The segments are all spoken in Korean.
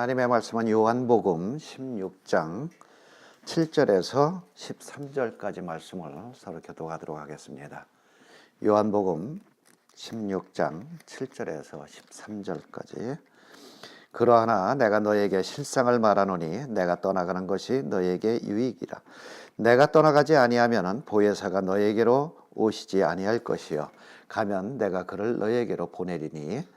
하나님의 말씀은 요한복음 16장 7절에서 13절까지 말씀을 서로 교독하도록 하겠습니다. 요한복음 16장 7절에서 13절까지. 그러하나 내가 너에게 실상을 말하노니 내가 떠나가는 것이 너에게 유익이라. 내가 떠나가지 아니하면은 보혜사가 너에게로 오시지 아니할 것이요 가면 내가 그를 너에게로 보내리니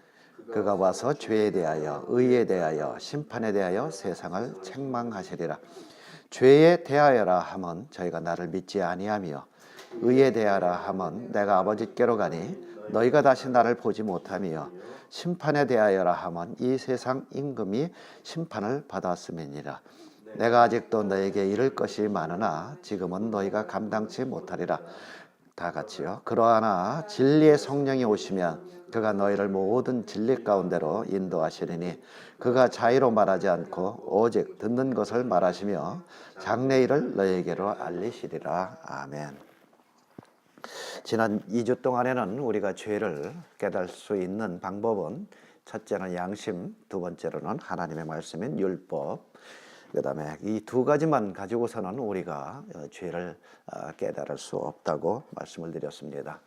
그가 와서 죄에 대하여 의에 대하여 심판에 대하여 세상을 책망하시리라. 죄에 대하여라 하면 저희가 나를 믿지 아니하며 의에 대하여라 하면 내가 아버지께로 가니 너희가 다시 나를 보지 못하며 심판에 대하여라 하면 이 세상 임금이 심판을 받았음이니라. 내가 아직도 너에게 이를 것이 많으나 지금은 너희가 감당치 못하리라. 다 같이요. 그러하나 진리의 성령이 오시면 그가 너희를 모든 진리 가운데로 인도하시리니 그가 자의로 말하지 않고 오직 듣는 것을 말하시며 장래일을 너희에게로 알리시리라. 아멘. 지난 2주 동안에는 우리가 죄를 깨달을 수 있는 방법은 첫째는 양심, 두 번째로는 하나님의 말씀인 율법, 그 다음에 이 두 가지만 가지고서는 우리가 죄를 깨달을 수 없다고 말씀을 드렸습니다.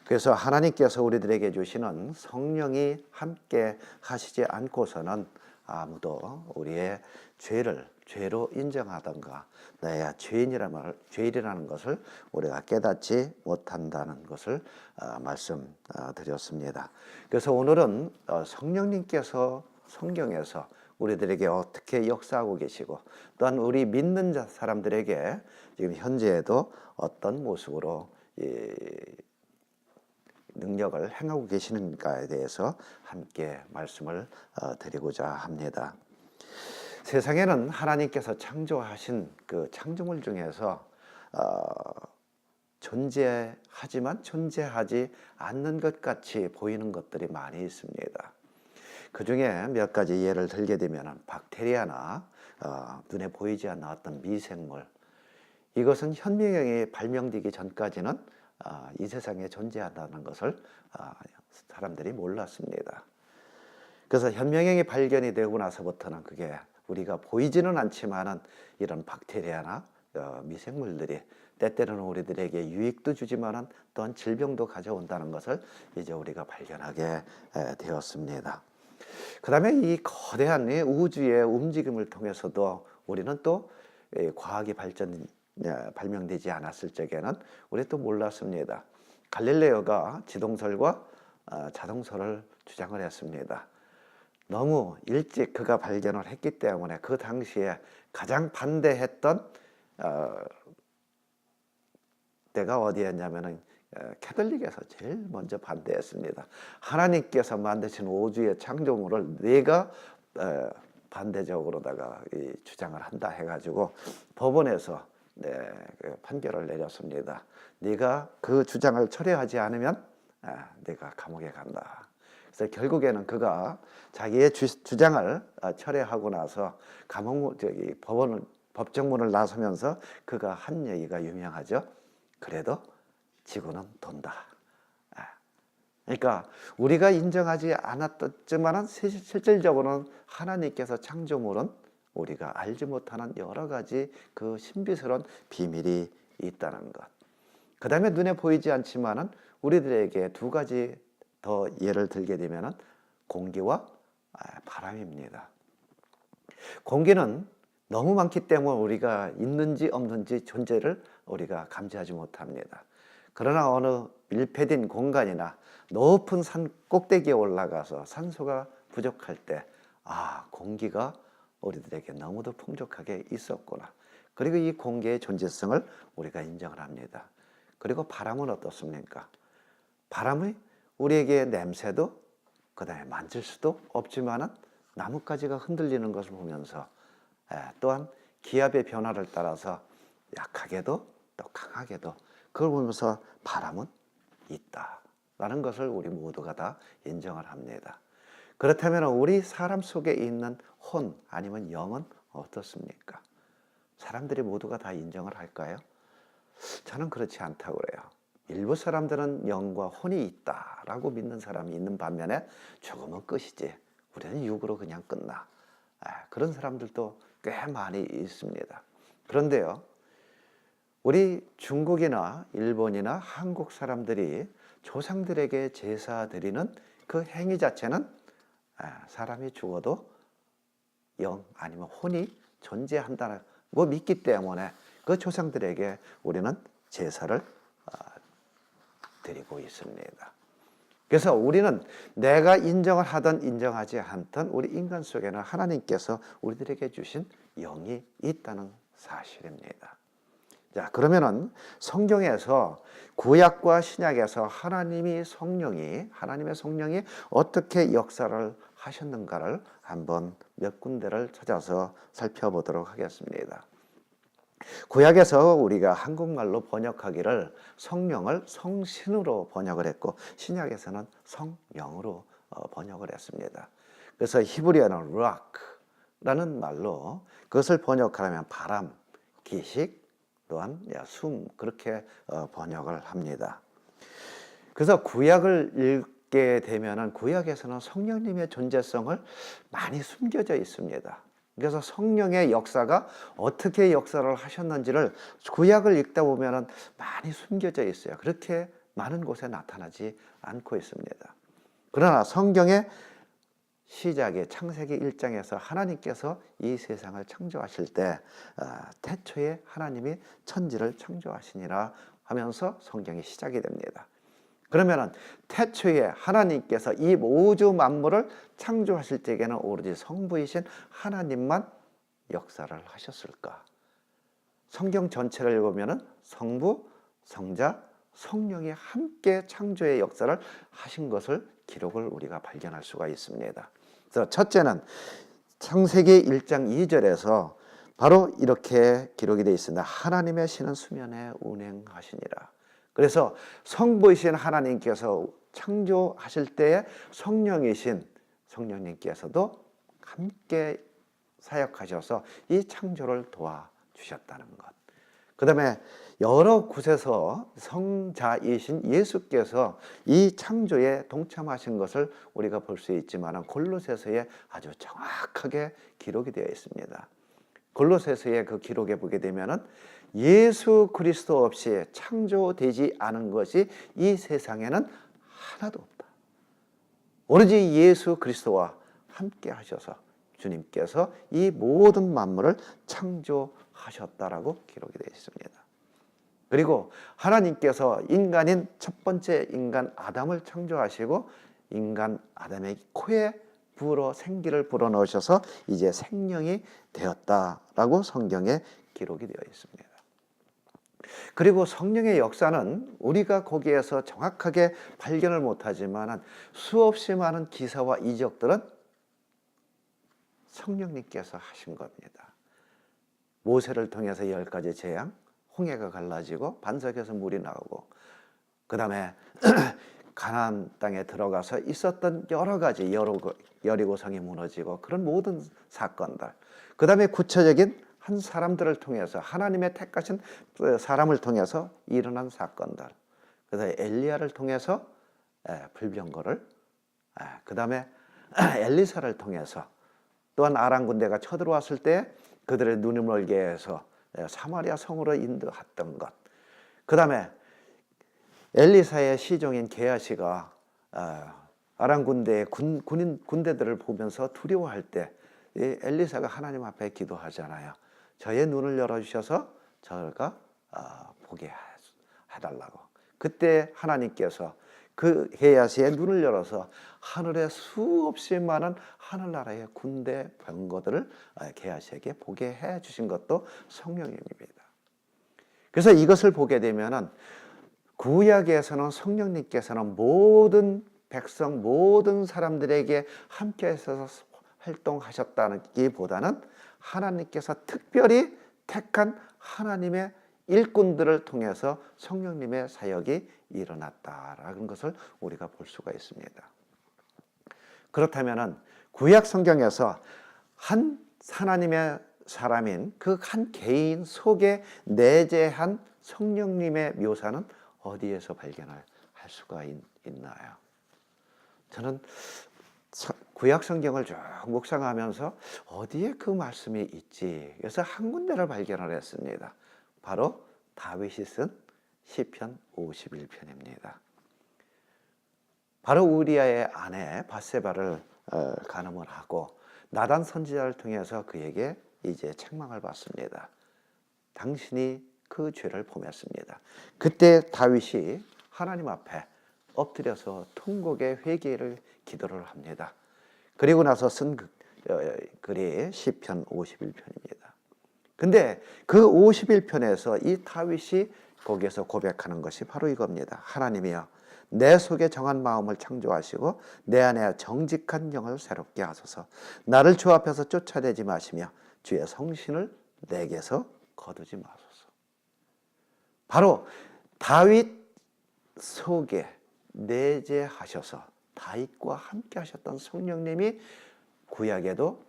그래서 하나님께서 우리들에게 주시는 성령이 함께 하시지 않고서는 아무도 우리의 죄를 죄로 인정하던가 내가 죄인이라는 것을 우리가 깨닫지 못한다는 것을 말씀드렸습니다. 그래서 오늘은 성령님께서 성경에서 우리들에게 어떻게 역사하고 계시고 또한 우리 믿는 사람들에게 지금 현재에도 어떤 모습으로 능력을 행하고 계시는가에 대해서 함께 말씀을 드리고자 합니다. 세상에는 하나님께서 창조하신 그 창조물 중에서 존재하지만 존재하지 않는 것 같이 보이는 것들이 많이 있습니다. 그 중에 몇 가지 예를 들게 되면 박테리아나 눈에 보이지 않는 어떤 미생물, 이것은 현미경이 발명되기 전까지는 이 세상에 존재한다는 것을 사람들이 몰랐습니다. 그래서 현미경이 발견이 되고 나서부터는 그게 우리가 보이지는 않지만은 이런 박테리아나 미생물들이 때때로는 우리들에게 유익도 주지만은 또한 질병도 가져온다는 것을 이제 우리가 발견하게 되었습니다. 그 다음에 이 거대한 우주의 움직임을 통해서도 우리는 또 과학이 발명되지 않았을 적에는 우리 또 몰랐습니다. 갈릴레오가 지동설과 자동설을 주장을 했습니다. 너무 일찍 그가 발견을 했기 때문에 그 당시에 가장 반대했던 때가 어디였냐면은 캐톨릭에서 제일 먼저 반대했습니다. 하나님께서 만드신 우주의 창조물을 네가 반대적으로다가 주장을 한다 해가지고 법원에서 판결을 내렸습니다. 네가 그 주장을 철회하지 않으면 네가 감옥에 간다. 그래서 결국에는 그가 자기의 주장을 철회하고 나서 법정문을 나서면서 그가 한 얘기가 유명하죠. 그래도 지구는 돈다. 그러니까 우리가 인정하지 않았지만 실질적으로는 하나님께서 창조물은 우리가 알지 못하는 여러 가지 그 신비스러운 비밀이 있다는 것. 그 다음에 눈에 보이지 않지만은 우리들에게 두 가지 더 예를 들게 되면은 공기와 바람입니다. 공기는 너무 많기 때문에 우리가 있는지 없는지 존재를 우리가 감지하지 못합니다. 그러나 어느 밀폐된 공간이나 높은 산 꼭대기에 올라가서 산소가 부족할 때 공기가 우리들에게 너무도 풍족하게 있었구나. 그리고 이 공기의 존재성을 우리가 인정을 합니다. 그리고 바람은 어떻습니까? 바람이 우리에게 냄새도 그다음에 만질 수도 없지만은 나뭇가지가 흔들리는 것을 보면서 또한 기압의 변화를 따라서 약하게도 또 강하게도 그걸 보면서 바람은 있다라는 것을 우리 모두가 다 인정을 합니다. 그렇다면 우리 사람 속에 있는 혼 아니면 영은 어떻습니까? 사람들이 모두가 다 인정을 할까요? 저는 그렇지 않다고 그래요. 일부 사람들은 영과 혼이 있다라고 믿는 사람이 있는 반면에 조금은 끝이지 우리는 육으로 그냥 끝나 그런 사람들도 꽤 많이 있습니다. 그런데요, 우리 중국이나 일본이나 한국 사람들이 조상들에게 제사 드리는 그 행위 자체는 사람이 죽어도 영 아니면 혼이 존재한다고 믿기 때문에 그 조상들에게 우리는 제사를 드리고 있습니다. 그래서 우리는 내가 인정을 하든 인정하지 않든 우리 인간 속에는 하나님께서 우리들에게 주신 영이 있다는 사실입니다. 자, 그러면은 성경에서 구약과 신약에서 하나님의 성령이 어떻게 역사를 하셨는가를 한번 몇 군데를 찾아서 살펴보도록 하겠습니다. 구약에서 우리가 한국말로 번역하기를 성령을 성신으로 번역을 했고, 신약에서는 성령으로 번역을 했습니다. 그래서 히브리어는 락라는 말로 그것을 번역하면 바람, 기식, 또한 숨, 그렇게 번역을 합니다. 그래서 구약을 읽게 되면은 구약에서는 성령님의 존재성을 많이 숨겨져 있습니다. 그래서 성령의 역사가 어떻게 역사를 하셨는지를 구약을 읽다 보면은 많이 숨겨져 있어요. 그렇게 많은 곳에 나타나지 않고 있습니다. 그러나 성경의 시작의 창세기 1장에서 하나님께서 이 세상을 창조하실 때 태초에 하나님이 천지를 창조하시니라 하면서 성경이 시작이 됩니다. 그러면 태초에 하나님께서 이 우주 만물을 창조하실 때에는 오로지 성부이신 하나님만 역사를 하셨을까? 성경 전체를 읽으면 성부, 성자, 성령이 함께 창조의 역사를 하신 것을 기록을 우리가 발견할 수가 있습니다. 그래서 첫째는 창세기 1장 2절에서 바로 이렇게 기록이 되어 있습니다. 하나님의 신은 수면에 운행하시니라. 그래서 성부이신 하나님께서 창조하실 때에 성령이신 성령님께서도 함께 사역하셔서 이 창조를 도와주셨다는 것. 그 다음에 여러 곳에서 성자이신 예수께서 이 창조에 동참하신 것을 우리가 볼 수 있지만 골로새서에 아주 정확하게 기록이 되어 있습니다. 골로새서의 그 기록에 보게 되면은 예수 그리스도 없이 창조되지 않은 것이 이 세상에는 하나도 없다. 오로지 예수 그리스도와 함께 하셔서 주님께서 이 모든 만물을 창조하셨다라고 기록이 되어 있습니다. 그리고 하나님께서 인간인 첫 번째 인간 아담을 창조하시고 인간 아담의 코에 생기를 불어넣으셔서 이제 생명이 되었다라고 성경에 기록이 되어 있습니다. 그리고 성령의 역사는 우리가 거기에서 정확하게 발견을 못하지만 수없이 많은 기사와 이적들은 성령님께서 하신 겁니다. 모세를 통해서 10가지 재앙, 홍해가 갈라지고 반석에서 물이 나오고, 그 다음에 가나안 땅에 들어가서 있었던 여러 가지 여리고성이 무너지고 그런 모든 사건들, 그 다음에 구체적인 한 사람들을 통해서 하나님의 택하신 사람을 통해서 일어난 사건들, 그 다음에 엘리야를 통해서 불병거를, 그 다음에 엘리사를 통해서 또한 아람 군대가 쳐들어왔을 때 그들의 눈을 멀게 해서 사마리아 성으로 인도했던 것, 그 다음에 엘리사의 시종인 게하시가 아람 군대의 군대들을 보면서 두려워할 때 엘리사가 하나님 앞에 기도하잖아요. 저의 눈을 열어주셔서 저가 보게 해달라고. 그때 하나님께서 그 게하시의 눈을 열어서 하늘에 수없이 많은 하늘나라의 군대 병거들을 게하시에게 보게 해주신 것도 성령님입니다. 그래서 이것을 보게 되면은 구약에서는 성령님께서는 모든 백성, 모든 사람들에게 함께 있어서 활동하셨다기보다는 하나님께서 특별히 택한 하나님의 일꾼들을 통해서 성령님의 사역이 일어났다라는 것을 우리가 볼 수가 있습니다. 그렇다면 구약 성경에서 한 하나님의 사람인 그 한 개인 속에 내재한 성령님의 묘사는 어디에서 발견할 수가 있나요? 저는 구약 성경을 쭉 묵상하면서 어디에 그 말씀이 있지? 그래서 한 군데를 발견을 했습니다. 바로 다윗이 쓴 시편 51편입니다. 바로 우리아의 아내 밧세바를 간음을 하고 나단 선지자를 통해서 그에게 이제 책망을 받습니다. 당신이 그 죄를 범했습니다. 그때 다윗이 하나님 앞에 엎드려서 통곡의 회개를 기도를 합니다. 그리고 나서 쓴 글이 시편 51편입니다. 근데 그 51편에서 이 다윗이 거기에서 고백하는 것이 바로 이겁니다. 하나님이여, 내 속에 정한 마음을 창조하시고 내 안에 정직한 영을 새롭게 하소서. 나를 주 앞에서 쫓아내지 마시며 주의 성신을 내게서 거두지 마소서. 바로 다윗 속에 내재하셔서 다윗과 함께 하셨던 성령님이 구약에도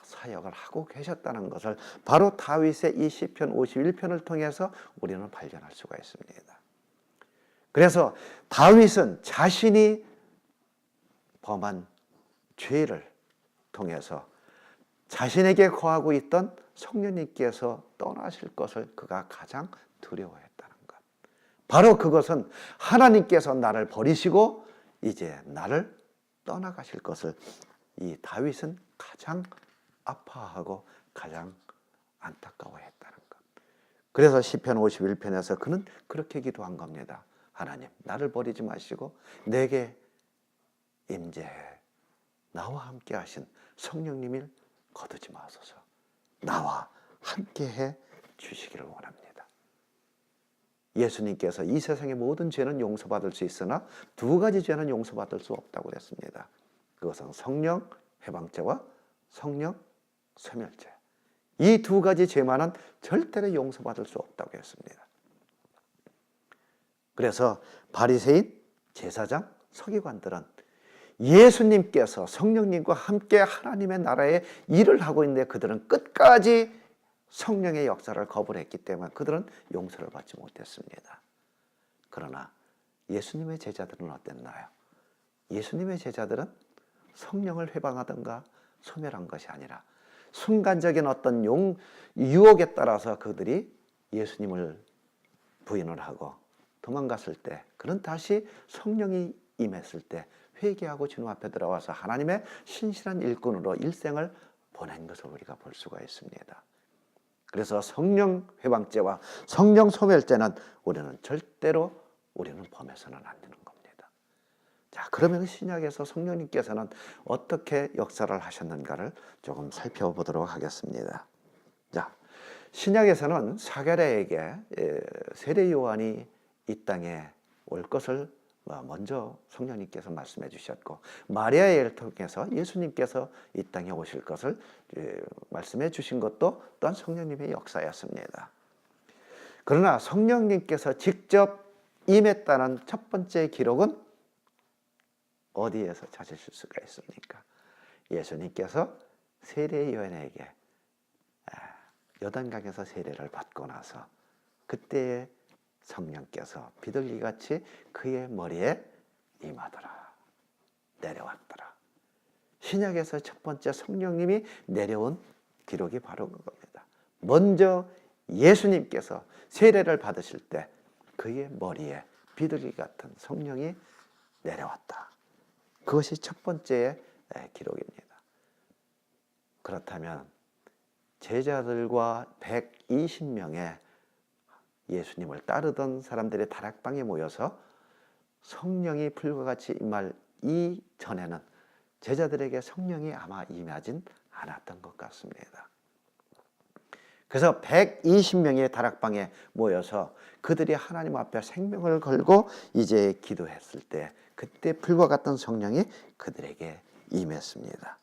사역을 하고 계셨다는 것을 바로 다윗의 이 시편 51편을 통해서 우리는 발견할 수가 있습니다. 그래서 다윗은 자신이 범한 죄를 통해서 자신에게 거하고 있던 성령님께서 떠나실 것을 그가 가장 두려워했다는 것. 바로 그것은 하나님께서 나를 버리시고 이제 나를 떠나가실 것을 이 다윗은 가장 아파하고 가장 안타까워했다는 것. 그래서 시편 51편에서 그는 그렇게 기도한 겁니다. 하나님, 나를 버리지 마시고 내게 임재해 나와 함께 하신 성령님을 거두지 마소서. 나와 함께해 주시기를 원합니다. 예수님께서 이 세상의 모든 죄는 용서받을 수 있으나 두 가지 죄는 용서받을 수 없다고 그랬습니다. 그것은 성령 해방죄와 성령 소멸죄. 이 두 가지 죄만은 절대로 용서받을 수 없다고 했습니다. 그래서 바리새인, 제사장, 서기관들은 예수님께서 성령님과 함께 하나님의 나라에 일을 하고 있는데 그들은 끝까지 성령의 역사를 거부를 했기 때문에 그들은 용서를 받지 못했습니다. 그러나 예수님의 제자들은 어땠나요? 예수님의 제자들은 성령을 회방하든가 소멸한 것이 아니라 순간적인 어떤 유혹에 따라서 그들이 예수님을 부인을 하고 도망갔을 때, 그는 다시 성령이 임했을 때 회개하고 주님 앞에 들어와서 하나님의 신실한 일꾼으로 일생을 보낸 것을 우리가 볼 수가 있습니다. 그래서 성령 회방죄와 성령 소멸죄는 우리는 절대로 범해서는 안 되는 겁니다. 자, 그러면 신약에서 성령님께서는 어떻게 역사를 하셨는가를 조금 살펴보도록 하겠습니다. 자, 신약에서는 사가랴에게 세례 요한이 이 땅에 올 것을 먼저 성령님께서 말씀해 주셨고, 마리아를 통해서 예수님께서 이 땅에 오실 것을 말씀해 주신 것도 또한 성령님의 역사였습니다. 그러나 성령님께서 직접 임했다는 첫 번째 기록은 어디에서 찾으실 수가 있습니까? 예수님께서 세례 요한에게 요단강에서 세례를 받고 나서 그때에 성령께서 비둘기같이 그의 머리에 임하더라, 내려왔더라. 신약에서 첫 번째 성령님이 내려온 기록이 바로 그겁니다. 먼저 예수님께서 세례를 받으실 때 그의 머리에 비둘기 같은 성령이 내려왔다. 그것이 첫 번째 기록입니다. 그렇다면 제자들과 120명의 예수님을 따르던 사람들이 다락방에 모여서 성령이 불과 같이 임할 이전에는 제자들에게 성령이 아마 임하진 않았던 것 같습니다. 그래서 120명의 다락방에 모여서 그들이 하나님 앞에 생명을 걸고 이제 기도했을 때 그때 불과 같던 성령이 그들에게 임했습니다.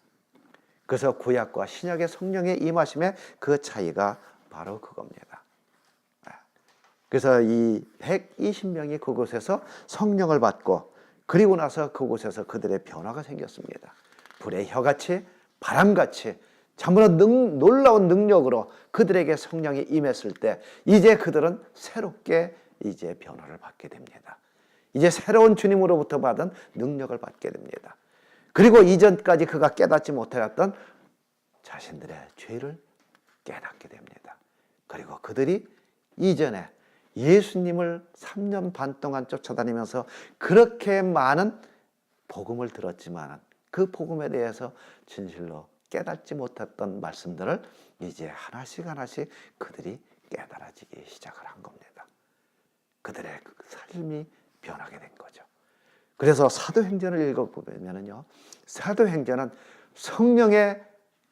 그래서 구약과 신약의 성령의 임하심의 그 차이가 바로 그겁니다. 그래서 이 120명이 그곳에서 성령을 받고 그리고 나서 그곳에서 그들의 변화가 생겼습니다. 불의 혀같이 바람같이 참으로 놀라운 능력으로 그들에게 성령이 임했을 때 이제 그들은 새롭게 이제 변화를 받게 됩니다. 이제 새로운 주님으로부터 받은 능력을 받게 됩니다. 그리고 이전까지 그가 깨닫지 못하였던 자신들의 죄를 깨닫게 됩니다. 그리고 그들이 이전에 예수님을 3년 반 동안 쫓아다니면서 그렇게 많은 복음을 들었지만 그 복음에 대해서 진실로 깨닫지 못했던 말씀들을 이제 하나씩 하나씩 그들이 깨달아지기 시작을 한 겁니다. 그들의 삶이 변하게 된 거죠. 그래서 사도행전을 읽어보면요, 사도행전은 성령의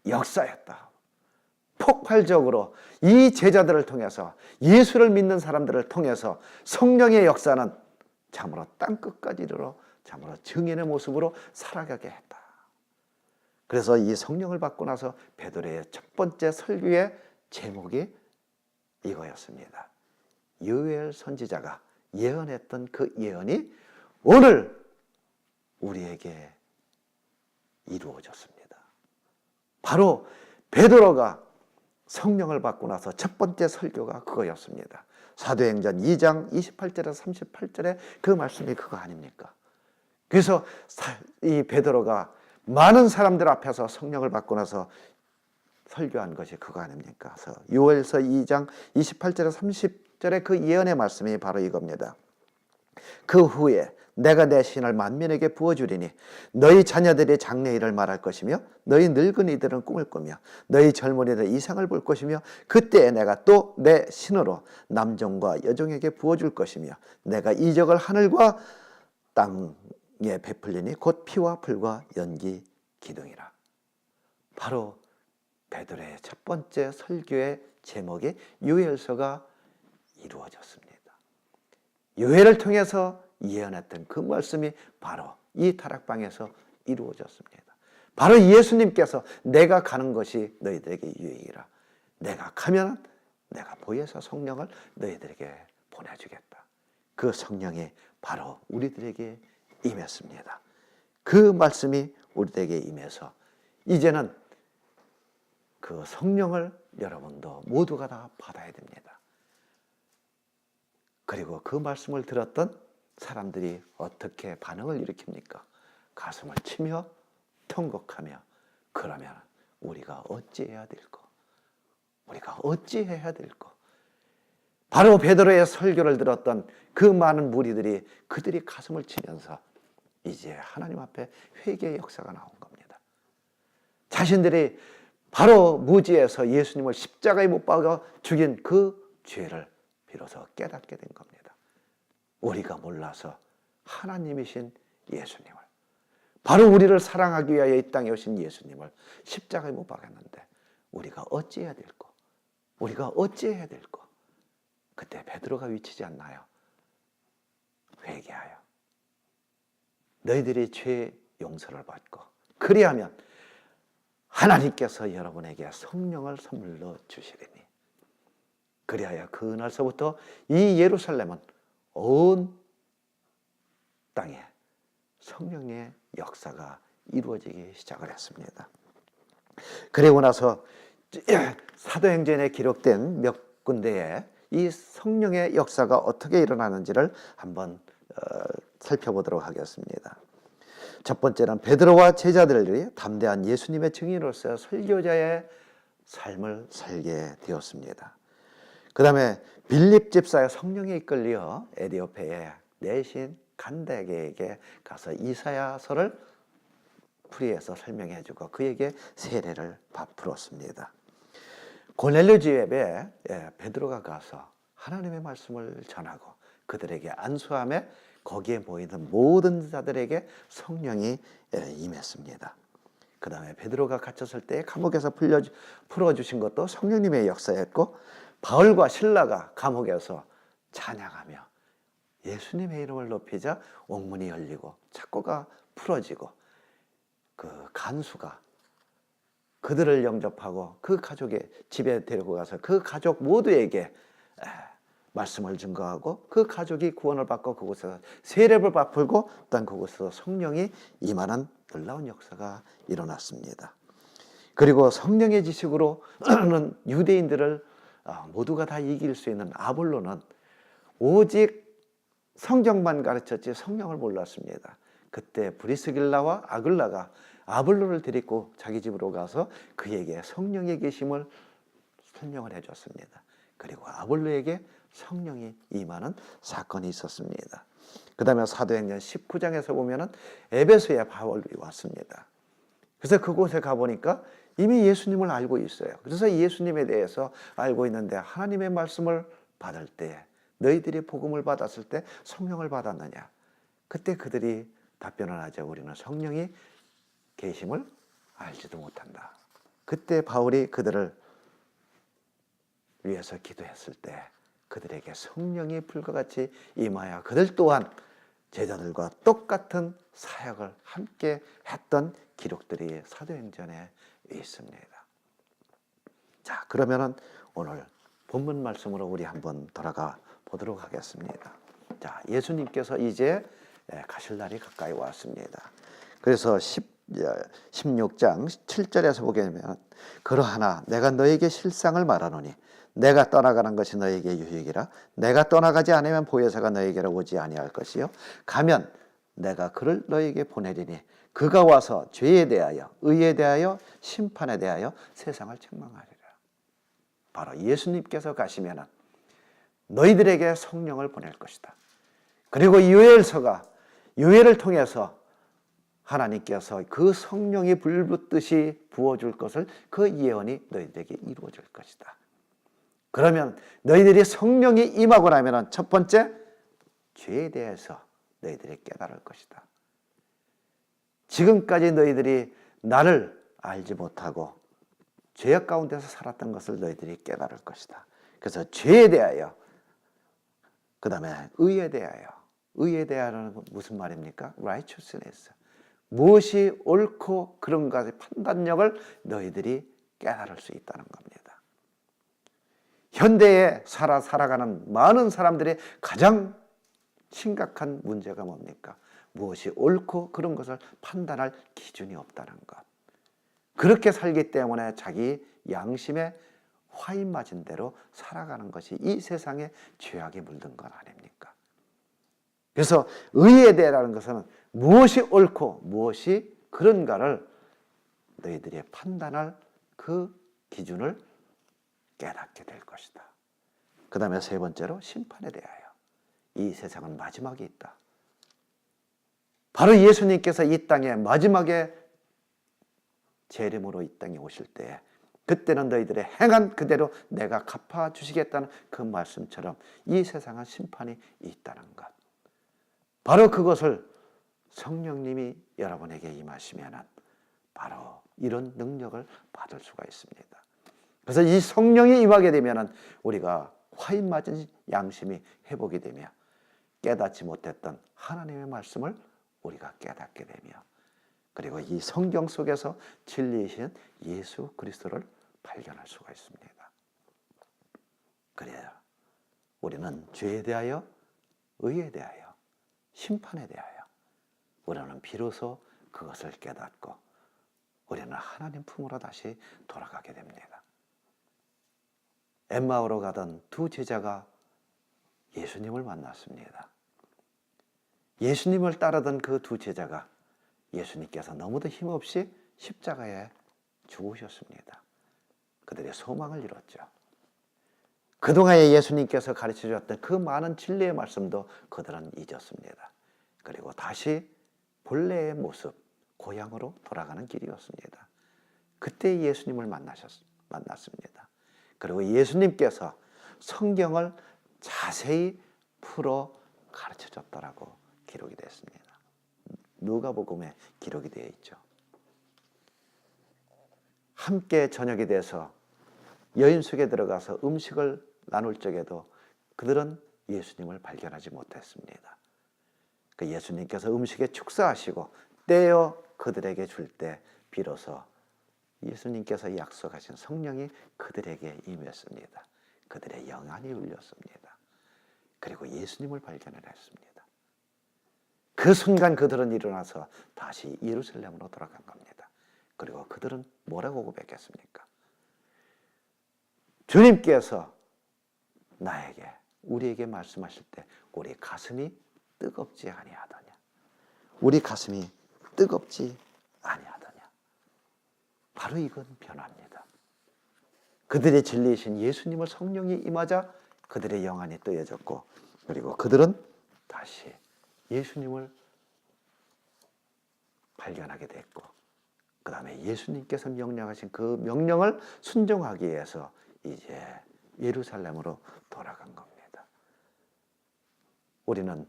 역사였다. 폭발적으로 이 제자들을 통해서, 예수를 믿는 사람들을 통해서 성령의 역사는 참으로 땅끝까지 이르러 참으로 증인의 모습으로 살아가게 했다. 그래서 이 성령을 받고 나서 베드로의 첫 번째 설교의 제목이 이거였습니다. 요엘 선지자가 예언했던 그 예언이 오늘 우리에게 이루어졌습니다. 바로 베드로가 성령을 받고 나서 첫 번째 설교가 그거였습니다. 사도행전 2장 28절에서 38절에 그 말씀이 그거 아닙니까? 그래서 이 베드로가 많은 사람들 앞에서 성령을 받고 나서 설교한 것이 그거 아닙니까? 그래서 요엘서 2장 28절에서 30절에 그 예언의 말씀이 바로 이겁니다. 그 후에 내가 내 신을 만민에게 부어주리니 너희 자녀들이 장래일을 말할 것이며 너희 늙은이들은 꿈을 꾸며 너희 젊은이들은 이상을 볼 것이며 그때에 내가 또 내 신으로 남종과 여종에게 부어줄 것이며 내가 이적을 하늘과 땅에 베풀리니 곧 피와 불과 연기 기둥이라. 바로 베드로의 첫 번째 설교의 제목이 요엘서가 이루어졌습니다. 요엘을 통해서 예언했던 그 말씀이 바로 이 다락방에서 이루어졌습니다. 바로 예수님께서 내가 가는 것이 너희들에게 유익이라. 내가 가면 내가 보혜사 성령을 너희들에게 보내주겠다. 그 성령이 바로 우리들에게 임했습니다. 그 말씀이 우리들에게 임해서 이제는 그 성령을 여러분도 모두가 다 받아야 됩니다. 그리고 그 말씀을 들었던 사람들이 어떻게 반응을 일으킵니까? 가슴을 치며 통곡하며. 그러면 우리가 어찌해야 될까? 우리가 어찌해야 될까? 바로 베드로의 설교를 들었던 그 많은 무리들이 그들이 가슴을 치면서 이제 하나님 앞에 회개의 역사가 나온 겁니다. 자신들이 바로 무지에서 예수님을 십자가에 못 박아 죽인 그 죄를 비로소 깨닫게 된 겁니다. 우리가 몰라서 하나님이신 예수님을, 바로 우리를 사랑하기 위하여 이 땅에 오신 예수님을 십자가에 못 박았는데 우리가 어찌해야 될까? 우리가 어찌해야 될까? 그때 베드로가 외치지 않나요? 회개하여 너희들이 죄 용서를 받고 그리하면 하나님께서 여러분에게 성령을 선물로 주시리니. 그리하여 그날서부터 이 예루살렘은 온 땅에 성령의 역사가 이루어지기 시작을 했습니다. 그리고 나서 사도행전에 기록된 몇 군데에 이 성령의 역사가 어떻게 일어나는지를 한번 살펴보도록 하겠습니다. 첫 번째는 베드로와 제자들이 담대한 예수님의 증인으로서 설교자의 삶을 살게 되었습니다. 그 다음에 빌립 집사의 성령에 이끌려 에디오페의 내신 간다게에게 가서 이사야서를 풀이해서 설명해 주고 그에게 세례를 베풀었습니다. 고넬료 집에 베드로가 가서 하나님의 말씀을 전하고 그들에게 안수함에 거기에 모이던 모든 자들에게 성령이 임했습니다. 그 다음에 베드로가 갇혔을 때 감옥에서 풀어주신 것도 성령님의 역사였고, 바울과 실라가 감옥에서 찬양하며 예수님의 이름을 높이자 옥문이 열리고 착고가 풀어지고 그 간수가 그들을 영접하고 그 가족의 집에 데리고 가서 그 가족 모두에게 말씀을 증거하고 그 가족이 구원을 받고 그곳에서 세례를 베풀고 또 그곳에서 성령이 임하는 놀라운 역사가 일어났습니다. 그리고 성령의 지식으로는 유대인들을 모두가 다 이길 수 있는 아볼로는 오직 성경만 가르쳤지 성령을 몰랐습니다. 그때 브리스길라와 아글라가 아볼로를 데리고 자기 집으로 가서 그에게 성령의 계심을 설명을 해줬습니다. 그리고 아볼로에게 성령이 임하는 사건이 있었습니다. 그 다음에 사도행전 19장에서 보면은 에베소에 바울이 왔습니다. 그래서 그곳에 가보니까 이미 예수님을 알고 있어요. 그래서 예수님에 대해서 알고 있는데 하나님의 말씀을 받을 때, 너희들이 복음을 받았을 때 성령을 받았느냐? 그때 그들이 답변을 하죠. 우리는 성령이 계심을 알지도 못한다. 그때 바울이 그들을 위해서 기도했을 때 그들에게 성령이 불과 같이 임하여 그들 또한 제자들과 똑같은 사역을 함께 했던 기록들이 사도행전에 있습니다. 자, 그러면은 오늘 본문 말씀으로 우리 한번 돌아가 보도록 하겠습니다. 자, 예수님께서 이제 가실 날이 가까이 왔습니다. 그래서 16장 7절에서 보게 되면 그러하나 내가 너에게 실상을 말하노니 내가 떠나가는 것이 너에게 유익이라. 내가 떠나가지 않으면 보혜사가 너에게로 오지 아니할 것이요 가면 내가 그를 너에게 보내리니 그가 와서 죄에 대하여 의에 대하여 심판에 대하여 세상을 책망하리라. 바로 예수님께서 가시면은 너희들에게 성령을 보낼 것이다. 그리고 요엘서가 요엘을 통해서 하나님께서 그 성령이 불붙듯이 부어줄 것을 그 예언이 너희들에게 이루어질 것이다. 그러면 너희들이 성령이 임하고 나면 첫 번째 죄에 대해서 너희들이 깨달을 것이다. 지금까지 너희들이 나를 알지 못하고 죄악 가운데서 살았던 것을 너희들이 깨달을 것이다. 그래서 죄에 대하여, 그 다음에 의에 대하여, 의에 대하여는 무슨 말입니까? righteousness. 무엇이 옳고 그런가의 판단력을 너희들이 깨달을 수 있다는 겁니다. 현대에 살아가는 많은 사람들의 가장 심각한 문제가 뭡니까? 무엇이 옳고 그런 것을 판단할 기준이 없다는 것. 그렇게 살기 때문에 자기 양심에 화인 맞은 대로 살아가는 것이 이 세상에 죄악이 물든 건 아닙니까? 그래서 의에 대하는 것은 무엇이 옳고 무엇이 그런가를 너희들이 판단할 그 기준을 깨닫게 될 것이다. 그 다음에 세 번째로 심판에 대하여. 이 세상은 마지막이 있다. 바로 예수님께서 이 땅에 마지막에 재림으로 이 땅에 오실 때 그때는 너희들의 행한 그대로 내가 갚아주시겠다는 그 말씀처럼 이 세상은 심판이 있다는 것. 바로 그것을 성령님이 여러분에게 임하시면 바로 이런 능력을 받을 수가 있습니다. 그래서 이 성령이 임하게 되면 우리가 화인 맞은 양심이 회복이 되며 깨닫지 못했던 하나님의 말씀을 우리가 깨닫게 되며 그리고 이 성경 속에서 진리이신 예수 그리스도를 발견할 수가 있습니다. 그래야 우리는 죄에 대하여, 의에 대하여, 심판에 대하여 우리는 비로소 그것을 깨닫고 우리는 하나님 품으로 다시 돌아가게 됩니다. 엠마오로 가던 두 제자가 예수님을 만났습니다. 예수님을 따르던 그 두 제자가 예수님께서 너무도 힘없이 십자가에 죽으셨습니다. 그들의 소망을 잃었죠. 그동안에 예수님께서 가르쳐주셨던 그 많은 진리의 말씀도 그들은 잊었습니다. 그리고 다시 본래의 모습, 고향으로 돌아가는 길이었습니다. 그때 예수님을 만났습니다. 그리고 예수님께서 성경을 자세히 풀어 가르쳐줬더라고 기록이 됐습니다. 누가복음에 기록이 되어 있죠. 함께 저녁이 돼서 여인숙에 들어가서 음식을 나눌 적에도 그들은 예수님을 발견하지 못했습니다. 그 예수님께서 음식에 축사하시고 떼어 그들에게 줄 때 비로소 예수님께서 약속하신 성령이 그들에게 임했습니다. 그들의 영안이 울렸습니다. 그리고 예수님을 발견을 했습니다. 그 순간 그들은 일어나서 다시 예루살렘으로 돌아간 겁니다. 그리고 그들은 뭐라고 고백했습니까? 주님께서 나에게, 우리에게 말씀하실 때 우리 가슴이 뜨겁지 아니하더냐. 우리 가슴이 뜨겁지 아니하더냐. 바로 이건 변화입니다. 그들의 진리이신 예수님을 성령이 임하자 그들의 영안이 뜨여졌고, 그리고 그들은 다시 예수님을 발견하게 됐고, 그 다음에 예수님께서 명령하신 그 명령을 순종하기 위해서 이제 예루살렘으로 돌아간 겁니다. 우리는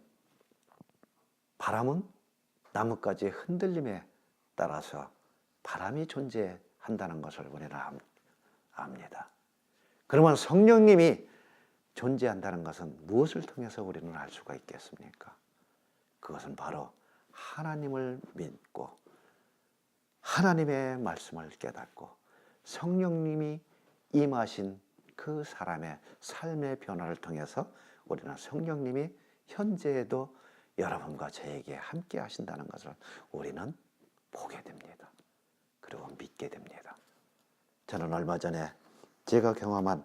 바람은 나뭇가지의 흔들림에 따라서 바람이 존재한다는 것을 우리는 압니다. 그러면 성령님이 존재한다는 것은 무엇을 통해서 우리는 알 수가 있겠습니까? 그것은 바로 하나님을 믿고 하나님의 말씀을 깨닫고 성령님이 임하신 그 사람의 삶의 변화를 통해서 우리는 성령님이 현재에도 여러분과 저에게 함께 하신다는 것을 우리는 보게 됩니다. 그리고 믿게 됩니다. 저는 얼마 전에 제가 경험한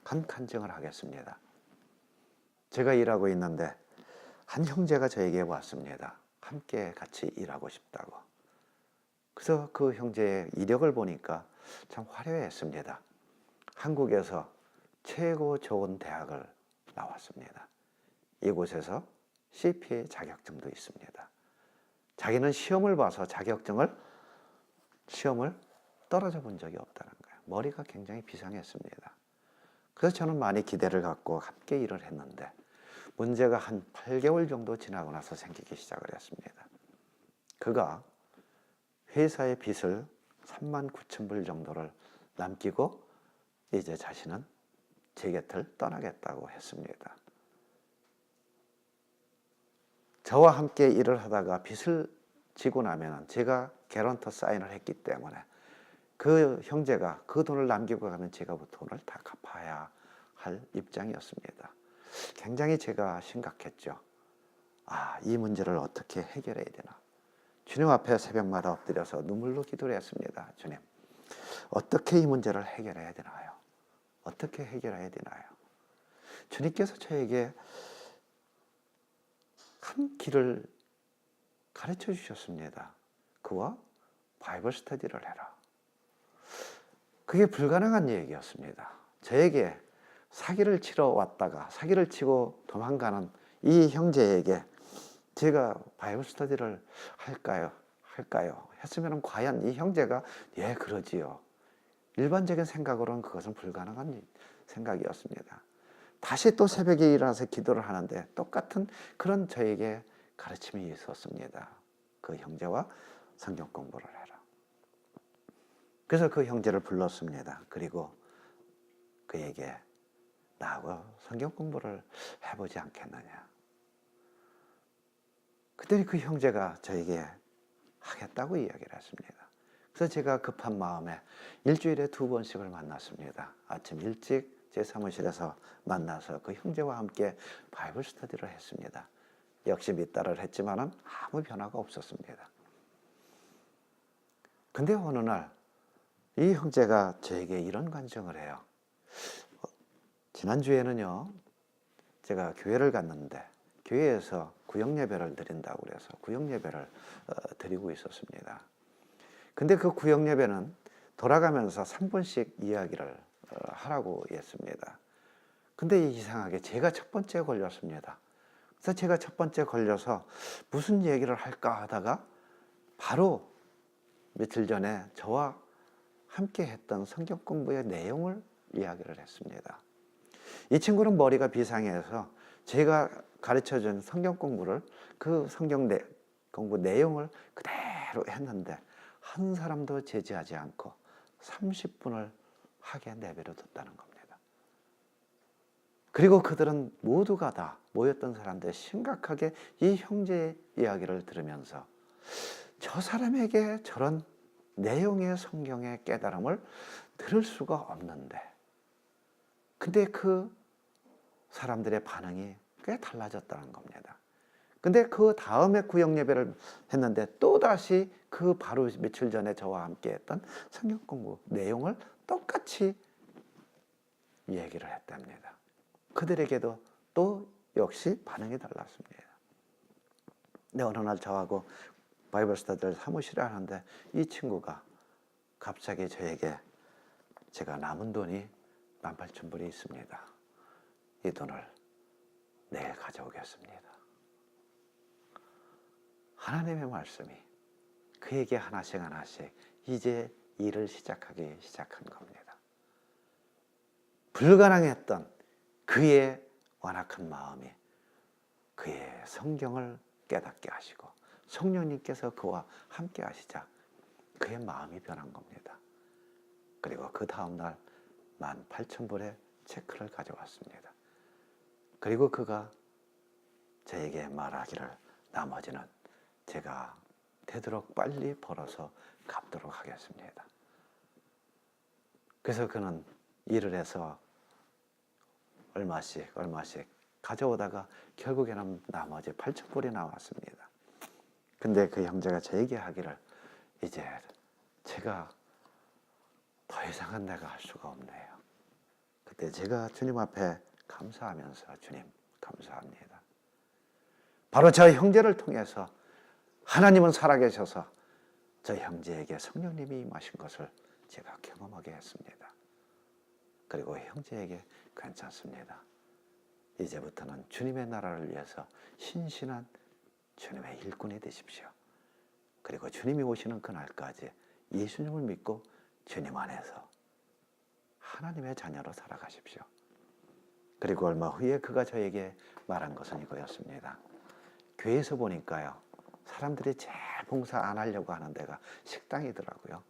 한 간증을 하겠습니다. 제가 일하고 있는데 한 형제가 저에게 왔습니다. 함께 같이 일하고 싶다고. 그래서 그 형제의 이력을 보니까 참 화려했습니다. 한국에서 최고 좋은 대학을 나왔습니다. 이곳에서 CPA 자격증도 있습니다. 자기는 시험을 봐서 시험을 떨어져 본 적이 없다는 거예요. 머리가 굉장히 비상했습니다. 그래서 저는 많이 기대를 갖고 함께 일을 했는데 문제가 한 8개월 정도 지나고 나서 생기기 시작을 했습니다. 그가 회사의 빚을 39,000불 정도를 남기고 이제 자신은 제 곁을 떠나겠다고 했습니다. 저와 함께 일을 하다가 빚을 지고 나면 제가 개런터 사인을 했기 때문에 그 형제가 그 돈을 남기고 가면 제가 그 돈을 다 갚아야 할 입장이었습니다. 굉장히 제가 심각했죠. 이 문제를 어떻게 해결해야 되나. 주님 앞에 새벽마다 엎드려서 눈물로 기도를 했습니다. 주님, 어떻게 이 문제를 해결해야 되나요? 어떻게 해결해야 되나요? 주님께서 저에게 한 길을 가르쳐 주셨습니다. 그와 바이블 스터디를 해라. 그게 불가능한 얘기였습니다. 저에게 사기를 치러 왔다가 사기를 치고 도망가는 이 형제에게 제가 바이블 스터디를 할까요? 했으면 과연 이 형제가 예, 그러지요. 일반적인 생각으로는 그것은 불가능한 생각이었습니다. 다시 또 새벽에 일어나서 기도를 하는데 똑같은 그런 저에게 가르침이 있었습니다. 그 형제와 성경 공부를 해라. 그래서 그 형제를 불렀습니다. 그리고 그에게 나하고 성경 공부를 해보지 않겠느냐. 그때 그 형제가 저에게 하겠다고 이야기를 했습니다. 그래서 제가 급한 마음에 일주일에 2번씩을 만났습니다. 아침 일찍 제 사무실에서 만나서 그 형제와 함께 바이블 스터디를 했습니다. 역시 몇 달을 했지만은 아무 변화가 없었습니다. 근데 어느 날 이 형제가 저에게 이런 간증을 해요. 지난주에는요, 제가 교회를 갔는데 교회에서 구역예배를 드린다고 그래서 구역예배를 드리고 있었습니다. 근데 그 구역예배는 돌아가면서 3분씩 이야기를 하라고 했습니다. 근데 이상하게 제가 첫 번째 걸렸습니다. 그래서 제가 첫 번째 걸려서 무슨 얘기를 할까 하다가 바로 며칠 전에 저와 함께 했던 성경 공부의 내용을 이야기를 했습니다. 이 친구는 머리가 비상해서 제가 가르쳐준 성경 공부를 그 성경 공부 내용을 그대로 했는데 한 사람도 제지하지 않고 30분을 하게 내버려 뒀다는 겁니다. 그리고 그들은 모두가 다 모였던 사람들 심각하게 이 형제의 이야기를 들으면서 저 사람에게 저런 내용의 성경의 깨달음을 들을 수가 없는데 근데 그 사람들의 반응이 꽤 달라졌다는 겁니다. 근데 그 다음에 구역 예배를 했는데 또다시 그 바로 며칠 전에 저와 함께 했던 성경 공부 내용을 똑같이 얘기를 했답니다. 그들에게도 또 역시 반응이 달랐습니다. 근데 어느 날 저하고 바이블 스터디를 사무실에 하는데 이 친구가 갑자기 저에게 제가 남은 돈이 18,000불이 있습니다. 이 돈을 내일 가져오겠습니다. 하나님의 말씀이 그에게 하나씩 하나씩 이제 일을 시작하기 시작한 겁니다. 불가능했던 그의 완악한 마음이 그의 성경을 깨닫게 하시고 성령님께서 그와 함께 하시자 그의 마음이 변한 겁니다. 그리고 그 다음날 18,000불의 체크를 가져왔습니다. 그리고 그가 저에게 말하기를 나머지는 제가 되도록 빨리 벌어서 갚도록 하겠습니다. 그래서 그는 일을 해서 얼마씩 가져오다가 결국에는 나머지 8,000불이 나왔습니다. 근데 그 형제가 저에게 하기를 이제 제가 더 이상은 내가 할 수가 없네요. 그때 제가 주님 앞에 감사하면서 주님 감사합니다. 바로 저 형제를 통해서 하나님은 살아계셔서 저 형제에게 성령님이 임하신 것을 제가 경험하게 했습니다. 그리고 형제에게 괜찮습니다. 이제부터는 주님의 나라를 위해서 신실한 주님의 일꾼이 되십시오. 그리고 주님이 오시는 그날까지 예수님을 믿고 주님 안에서 하나님의 자녀로 살아가십시오. 그리고 얼마 후에 그가 저에게 말한 것은 이거였습니다. 교회에서 보니까요, 사람들이 제일 봉사 안 하려고 하는 데가 식당이더라고요.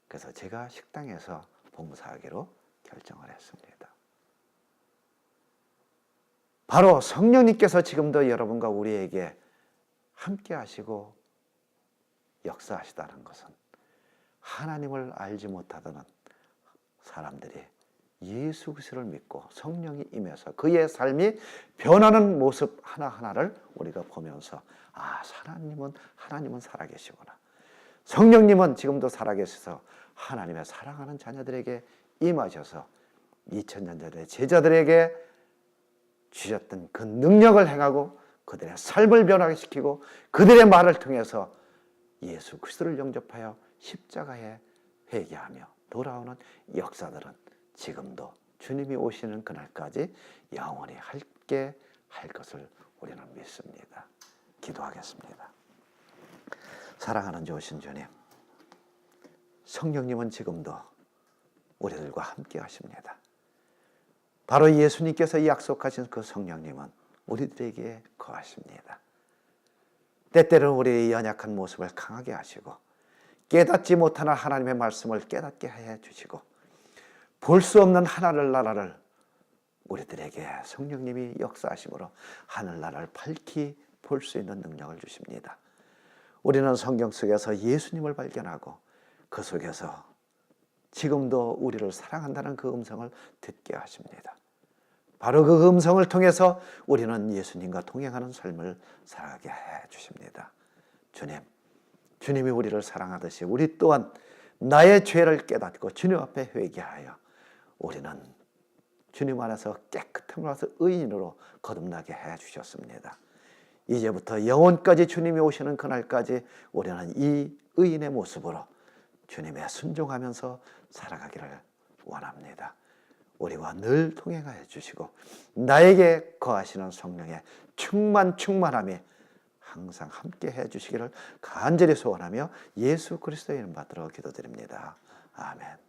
그래서 제가 식당에서 봉사하기로 결정을 했습니다. 바로 성령님께서 지금도 여러분과 우리에게 함께 하시고 역사하시다는 것은 하나님을 알지 못하던 사람들이 예수 그리스도를 믿고 성령이 임해서 그의 삶이 변하는 모습 하나하나를 우리가 보면서 하나님은 살아계시구나. 성령님은 지금도 살아계셔서 하나님의 사랑하는 자녀들에게 임하셔서 2000년 전에 제자들에게 주셨던 그 능력을 행하고 그들의 삶을 변화시키고 그들의 말을 통해서 예수 그리스도를 영접하여 십자가에 회개하며 돌아오는 역사들은 지금도 주님이 오시는 그날까지 영원히 함께 할 것을 우리는 믿습니다. 기도하겠습니다. 사랑하는 좋으신 주님, 성령님은 지금도 우리들과 함께 하십니다. 바로 예수님께서 약속하신 그 성령님은 우리들에게 거하십니다. 때때로는 우리의 연약한 모습을 강하게 하시고 깨닫지 못하는 하나님의 말씀을 깨닫게 해 주시고 볼 수 없는 하늘나라를 우리들에게 성령님이 역사하심으로 하늘나라를 밝히 볼 수 있는 능력을 주십니다. 우리는 성경 속에서 예수님을 발견하고 그 속에서 지금도 우리를 사랑한다는 그 음성을 듣게 하십니다. 바로 그 음성을 통해서 우리는 예수님과 동행하는 삶을 살아가게 해 주십니다. 주님이 우리를 사랑하듯이 우리 또한 나의 죄를 깨닫고 주님 앞에 회개하여 우리는 주님 안에서 깨끗함을 얻어서 의인으로 거듭나게 해 주셨습니다. 이제부터 영원까지 주님이 오시는 그날까지 우리는 이 의인의 모습으로 주님에 순종하면서 살아가기를 원합니다. 우리와 늘 동행하여 주시고 나에게 거하시는 성령의 충만함이 항상 함께 해 주시기를 간절히 소원하며 예수 그리스도의 이름 받들어 기도드립니다. 아멘.